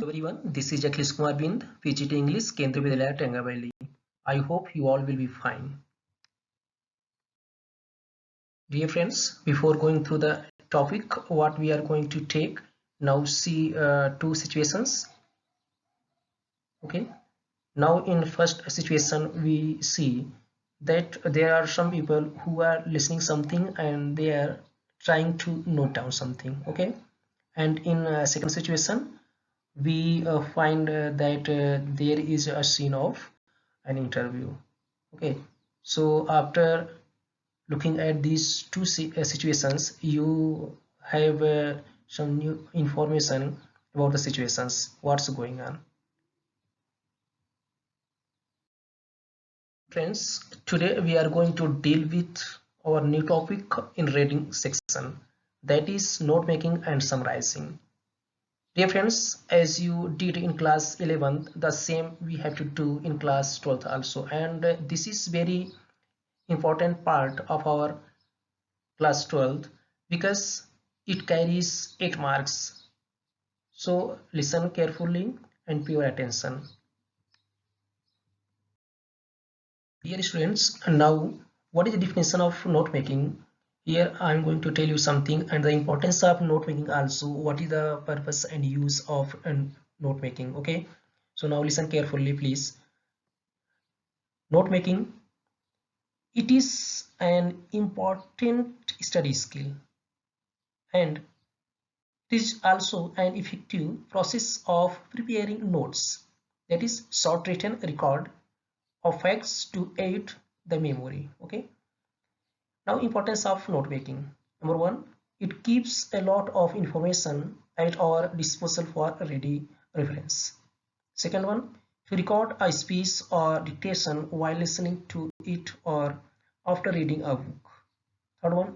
Everyone, this is Akhilesh Kumar, PGT-English, Tengavalley. I hope you all will be fine. Dear friends, before going through the topic, what we are going to take, now see two situations. Okay, now in first situation we see that there are some people who are listening something and they are trying to note down something. Okay, and in second situation we find that there is a scene of an interview. Okay, so after looking at these two situations, you have some new information about the situations, what's going on. Friends, today we are going to deal with our new topic in reading section, that is note making and summarizing. Dear friends, as you did in class 11, the same we have to do in class 12 also, and this is very important part of our class 12 because it carries 8 marks. So listen carefully and pay your attention. Dear students, now what is the definition of note making? Here I am going to tell you something and the importance of note making also. What is the purpose and use of note making? Okay, so now listen carefully, please. Note making, it is an important study skill and it is also an effective process of preparing notes, that is short written record of facts to aid the memory. Okay, now importance of note making. Number one, it keeps a lot of information at our disposal for ready reference. Second one, to record a speech or dictation while listening to it or after reading a book. Third one,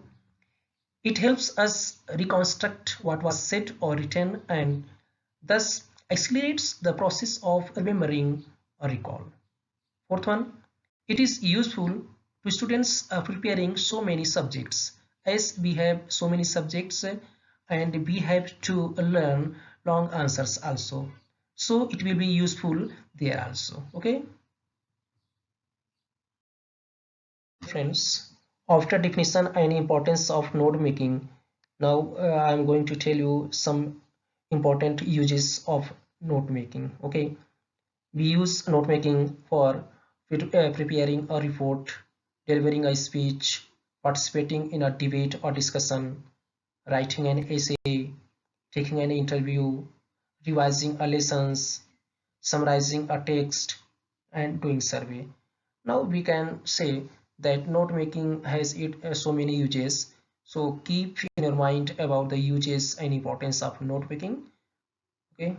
it helps us reconstruct what was said or written and thus accelerates the process of remembering or recall. Fourth one, it is useful to students preparing so many subjects, as we have so many subjects and we have to learn long answers also. So it will be useful there also. Okay, friends, after definition and importance of note making, now I am going to tell you some important uses of note making. Okay, we use note making for preparing a report, delivering a speech, participating in a debate or discussion, writing an essay, taking an interview, revising a lessons, summarizing a text, and doing survey. Now we can say that note making has so many uses. So keep in your mind about the uses and importance of note making. Okay.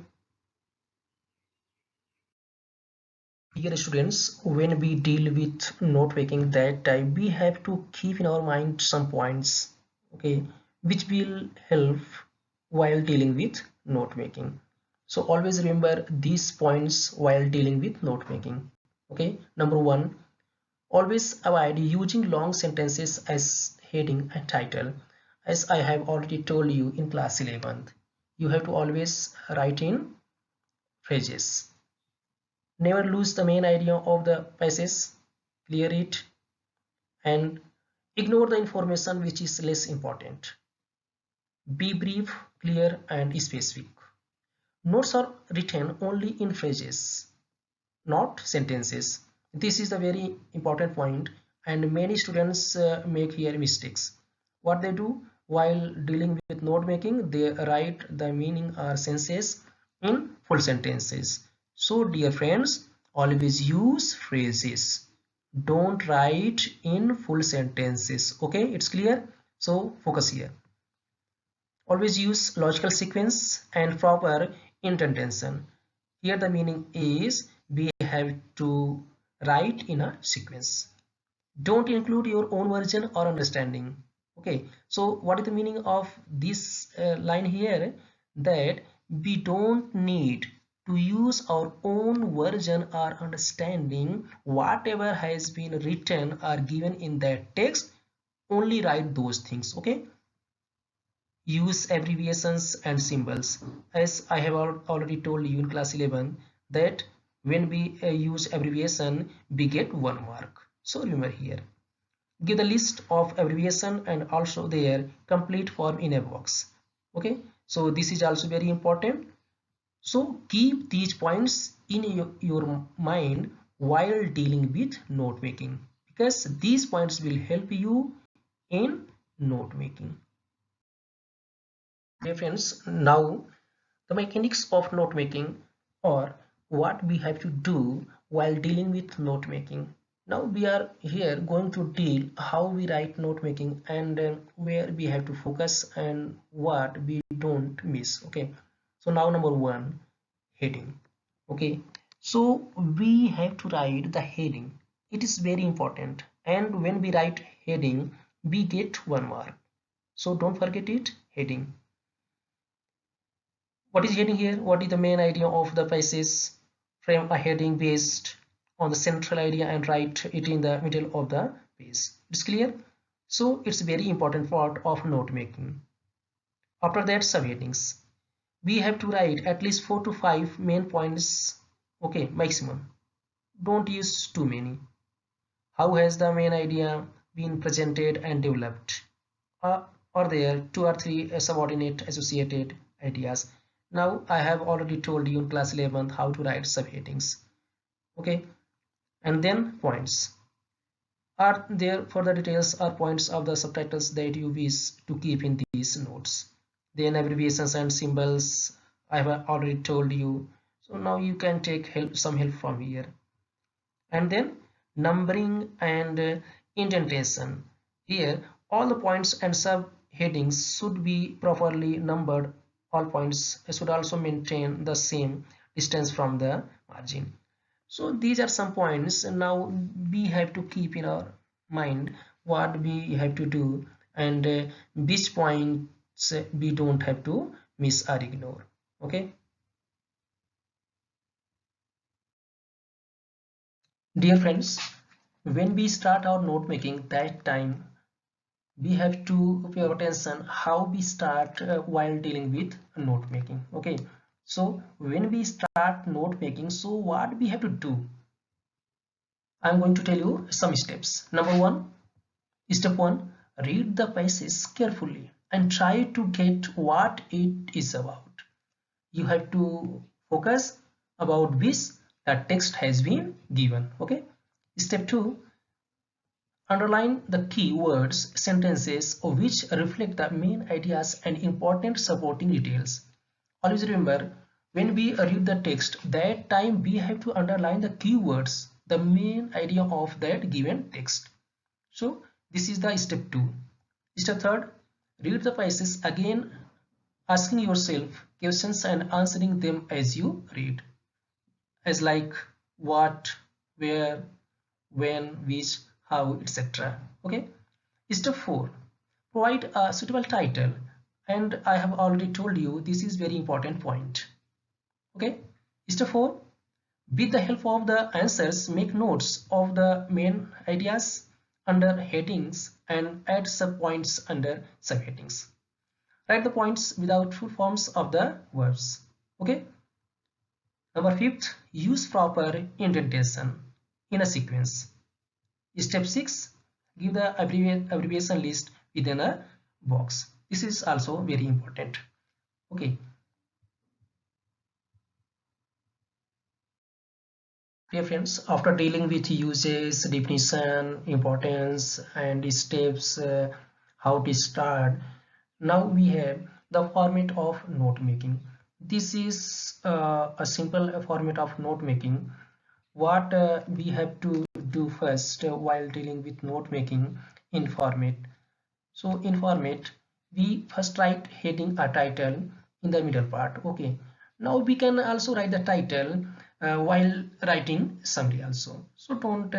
Dear students, when we deal with note taking that time, we have to keep in our mind some points, okay, which will help while dealing with note making. So always remember these points while dealing with note making. Okay, number one, always avoid using long sentences as heading and title. As I have already told you in class 11th, you have to always write in phrases. Never lose the main idea of the passage, clear it, and ignore the information which is less important. Be brief, clear, and specific. Notes are written only in phrases, not sentences. This is a very important point, and many students make here mistakes. What they do while dealing with note making, they write the meaning or senses in full sentences. So, dear friends, always use phrases. Don't write in full sentences. Okay, it's clear? So, focus here. Always use logical sequence and proper intention. Here the meaning is we have to write in a sequence. Don't include your own version or understanding. Okay, so what is the meaning of this line here? That we don't need to use our own version or understanding. Whatever has been written or given in that text, only write those things. Okay, use abbreviations and symbols. As I have already told you in class 11 that when we use abbreviation we get 1 mark. So remember here, give the list of abbreviation and also their complete form in a box. Okay, so this is also very important. So keep these points in your mind while dealing with note making, because these points will help you in note making. Dear friends, now the mechanics of note making, or what we have to do while dealing with note making. Now we are here going to deal how we write note making and where we have to focus and what we don't miss. Okay, so now number one, heading. Okay, so we have to write the heading. It is very important, and when we write heading we get 1 mark. So don't forget it, heading. What is heading here? What is the main idea of the passage? Frame a heading based on the central idea and write it in the middle of the page. It's clear? So it's a very important part of note making. After that, subheadings. We have to write at least 4 to 5 main points. Okay, maximum. Don't use too many. How has the main idea been presented and developed? Are there 2 or 3 subordinate associated ideas? Now I have already told you in class 11 how to write subheadings. Okay, and then points. Are there further details or points of the subtitles that you wish to keep in these notes? Then abbreviations and symbols I have already told you. So now you can take some help from here. And then numbering and indentation. Here all the points and subheadings should be properly numbered. All points should also maintain the same distance from the margin. So these are some points. Now we have to keep in our mind what we have to do and which points we don't have to miss or ignore. Okay, dear friends, when we start our note making, that time we have to pay attention how we start while dealing with note making. Okay, so when we start note making, so what we have to do, I'm going to tell you some steps. Number one, step one, read the passage carefully and try to get what it is about. You have to focus about which the text has been given. Okay, step two, underline the key words, sentences which reflect the main ideas and important supporting details. Always remember, when we read the text, that time we have to underline the keywords, the main idea of that given text. So this is the step 2. Step 3, read the passage again, asking yourself questions and answering them as you read, as like what, where, when, which, how, etc. Okay. Step 4, provide a suitable title, and I have already told you this is very important point. Okay. Step 4, with the help of the answers, make notes of the main ideas under headings and add subpoints under subheadings. Write the points without full forms of the verbs. Okay. Number 5, use proper indentation in a sequence. Step 6, give the abbreviation list within a box. This is also very important. Okay. Dear friends, after dealing with uses, definition, importance, and steps, how to start, now we have the format of note making. This is a simple format of note making. What we have to do first while dealing with note making in format. So in format, we first write heading a title in the middle part. Okay. Now we can also write the title while writing summary also. So don't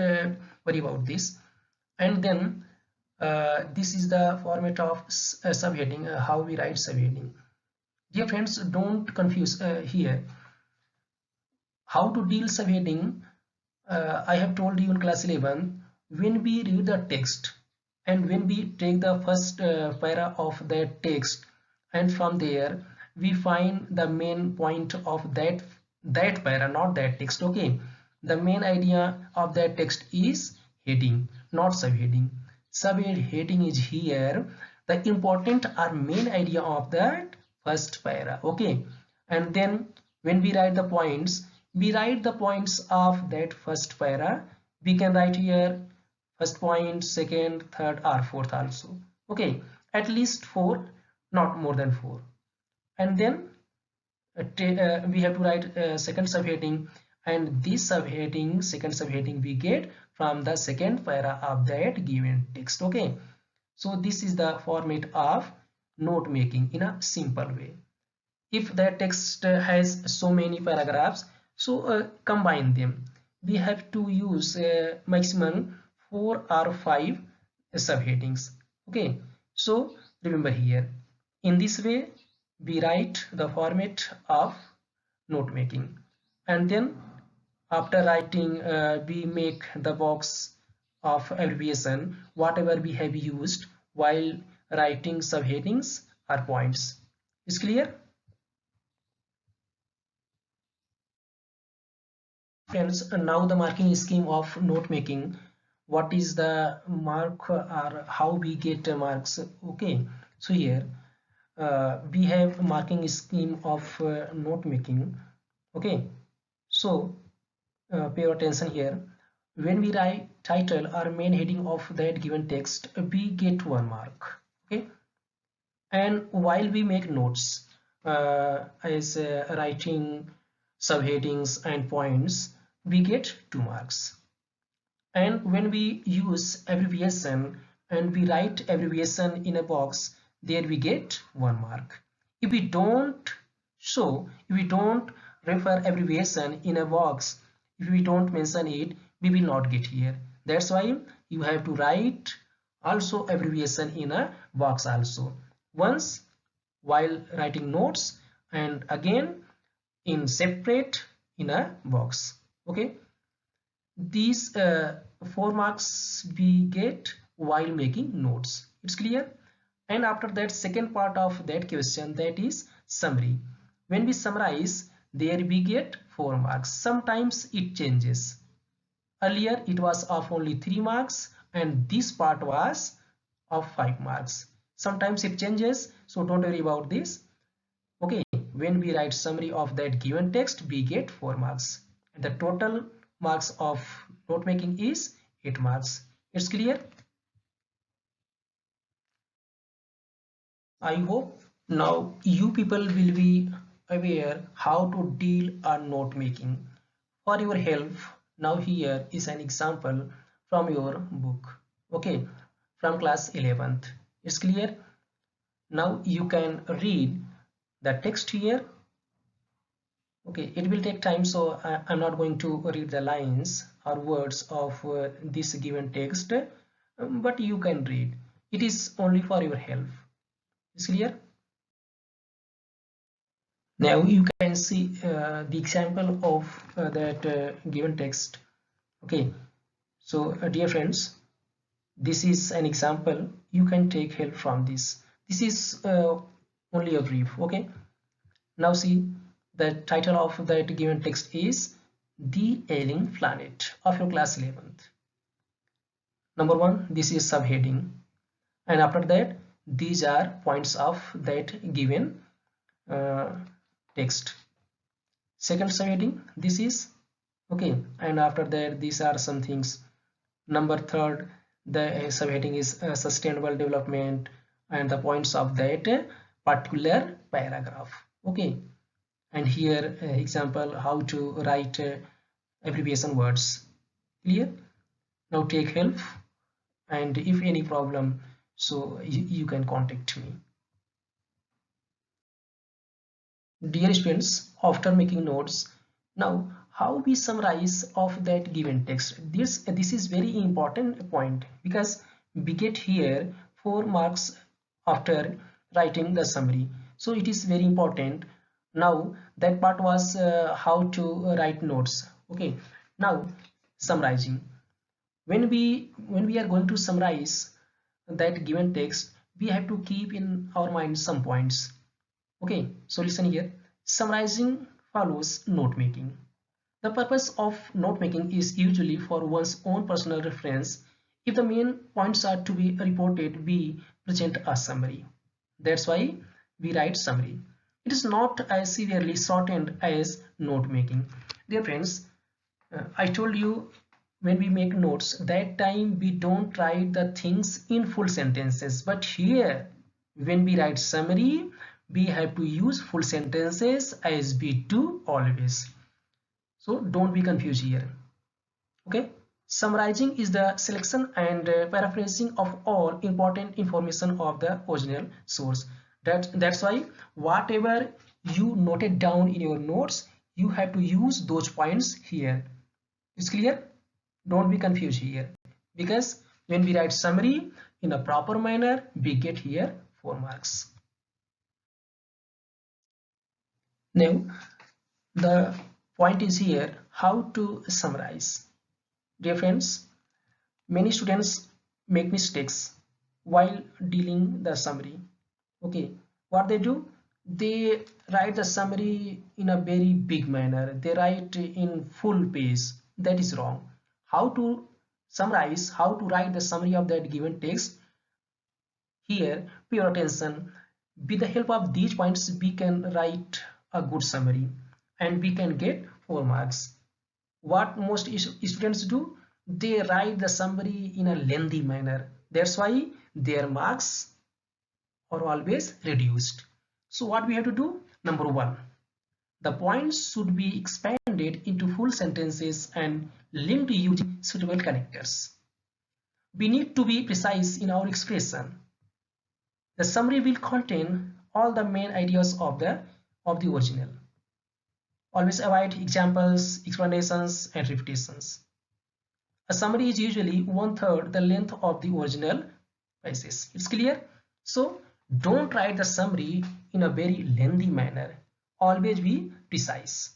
worry about this. And then this is the format of subheading, how we write subheading. Dear friends, don't confuse here. How to deal subheading, I have told you in class 11, when we read the text and when we take the first para of that text and from there we find the main point of that para, not that text. Okay, the main idea of that text is heading, not subheading. Subheading is here the important or main idea of that first para. Okay, and then when we write the points, we write the points of that first para. We can write here first point, second, third, or fourth also. Okay, at least four, not more than four. And then we have to write second subheading, and this subheading, second subheading, we get from the second para of that given text. Okay, so this is the format of note making in a simple way. If the text has so many paragraphs, so combine them. We have to use maximum 4 or 5 subheadings. Okay, so remember here, in this way we write the format of note making, and then after writing we make the box of abbreviation whatever we have used while writing subheadings or points. Is clear? Friends, now the marking scheme of note making. What is the mark or how we get marks? Okay, so here we have marking scheme of note making. Okay, so pay attention here. When we write title or main heading of that given text, we get 1 mark. Okay, and while we make notes as writing subheadings and points, we get 2 marks. And when we use abbreviation and we write abbreviation in a box, there we get 1 mark. If we don't if we don't refer abbreviation in a box, if we don't mention it, we will not get here. That's why you have to write also abbreviation in a box also. Once while writing notes, and again in separate in a box. Okay, these 4 marks we get while making notes. It's clear? And after that, second part of that question, that is summary. When we summarize, there we get 4 marks. Sometimes it changes. Earlier it was of only 3 marks, and this part was of 5 marks. Sometimes it changes, so don't worry about this. Okay, when we write summary of that given text, we get 4 marks. And the total marks of note making is 8 marks. It's clear? I hope now you people will be aware how to deal a note making. For your help, now here is an example from your book. Okay, from class 11th. It's clear? Now you can read the text here. Okay, it will take time, so I'm not going to read the lines or words of this given text, but you can read. It is only for your help. Is clear? Now you can see the example of that given text. Okay, so dear friends, this is an example. You can take help from this. This is only a brief. Okay, now see, the title of that given text is The Alien Planet of your class 11th. Number 1, this is subheading, and after that these are points of that given uh, text. Second subheading, this is okay, and after that these are some things. Number 3rd, the subheading is sustainable development, and the points of that particular paragraph. Okay, and here example how to write abbreviation words. Clear? Now take help, and if any problem, so you can contact me. Dear students, after making notes, now how we summarize of that given text. This is very important point, because we get here 4 marks after writing the summary. So it is very important. Now that part was how to write notes. Okay. Now summarizing. When we are going to summarize that given text, we have to keep in our mind some points. Okay, so listen here. Summarizing follows note making. The purpose of note making is usually for one's own personal reference. If the main points are to be reported, we present a summary. That's why we write summary. It is not as severely shortened as note making. Dear friends, I told you when we make notes, that time we don't write the things in full sentences. But here, when we write summary, we have to use full sentences as we do always. So don't be confused here. Okay. Summarizing is the selection and paraphrasing of all important information of the original source. That's why whatever you noted down in your notes, you have to use those points here. It's clear? Don't be confused here. Because when we write summary in a proper manner, we get here 4 marks. Now, the point is here how to summarize. Dear friends, many students make mistakes while dealing the summary. Okay, what they do, they write the summary in a very big manner. They write in full page. That is wrong. How to summarize, how to write the summary of that given text? Here, pay your attention. With the help of these points, we can write a good summary and we can get 4 marks. What most students do, they write the summary in a lengthy manner. That's why their marks are always reduced. So what we have to do? Number one, the points should be expanded into full sentences and linked using suitable connectors. We need to be precise in our expression. The summary will contain all the main ideas of the original. Always avoid examples, explanations, and repetitions. A summary is usually 1/3 the length of the original thesis. It's clear? So don't write the summary in a very lengthy manner. Always be precise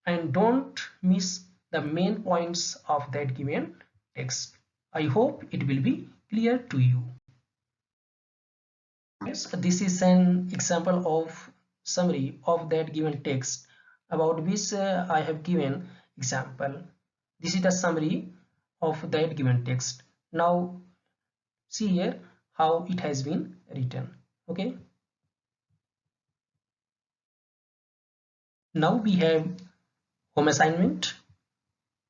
and don't miss the main points of that given text. I hope it will be clear to you. Yes, this is an example of summary of that given text about which I have given example. This is the summary of that given text. Now see here how it has been written. Okay. Now we have home assignment.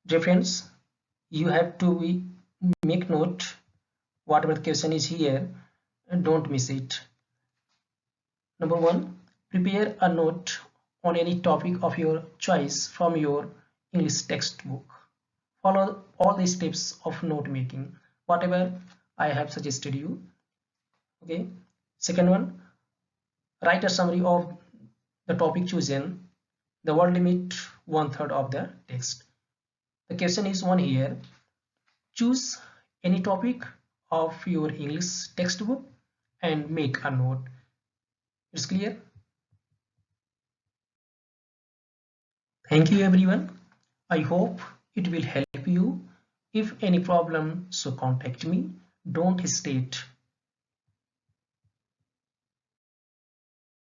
Dear friends, you have to make note whatever the question is here and don't miss it. Number one, prepare a note on any topic of your choice from your English textbook. Follow all the steps of note making, whatever I have suggested you. Okay. Second one, write a summary of the topic chosen. The word limit 1/3 of the text. The question is one here. Choose any topic of your English textbook and make a note. It's clear? Thank you everyone. I hope it will help you. If any problem, so contact me. Don't hesitate